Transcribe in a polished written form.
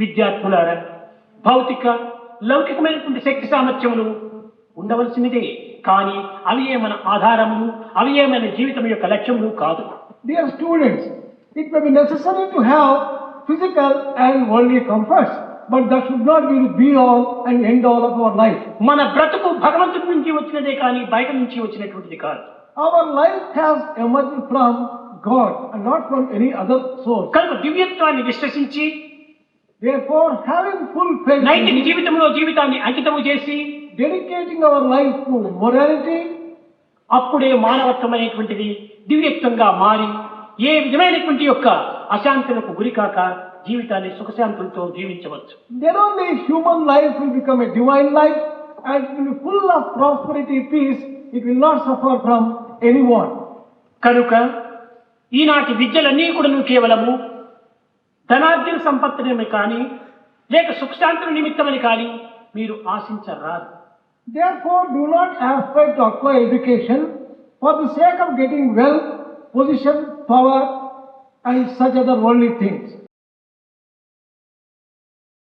విద్యార్థులారా, భౌతిక లౌకికమైనటువంటి శక్తి సామర్థ్యములు ఉండవలసినదే, కానీ అవి మన ఆధారములు, అవి మన జీవితం యొక్క లక్ష్యములు కాదు. Dear students, it may be necessary to have physical and worldly comforts, but that should not be the be all and end all of our life. మన బ్రతుకు భగవంతుడి నుంచి వచ్చినదే కానీ బయట నుంచి వచ్చినటువంటిది కాదు. Our life has emerged from God and not from any other source. కనుక దివ్యత్వాన్ని విశ్వసించి, Therefore, having full faith నైతిక in జీవితంలో జీవితాన్ని అంకితము చేసి, dedicating our life to morality, అప్పుడే మానవత్వం అనేటువంటిది దివ్యత్వంగా మారి ఏ విధమైనటువంటి యొక్క అశాంతులకు గురికాక జీవితాన్ని సుఖశాంతులతో జీవించవచ్చు. then only human life will become a divine life and it will be full of prosperity, peace. It will not suffer from anyone. కనుక ఈనాటి విద్యలన్నీ కూడా కేవలము ధనార్జన సంపత్తిని కానీ లేక సుఖశాంతుల నిమిత్తమని కానీ మీరు ఆశించరాదు. Therefore, do not aspire to acquire education for the sake of getting wealth, position, power, and such other worldly things.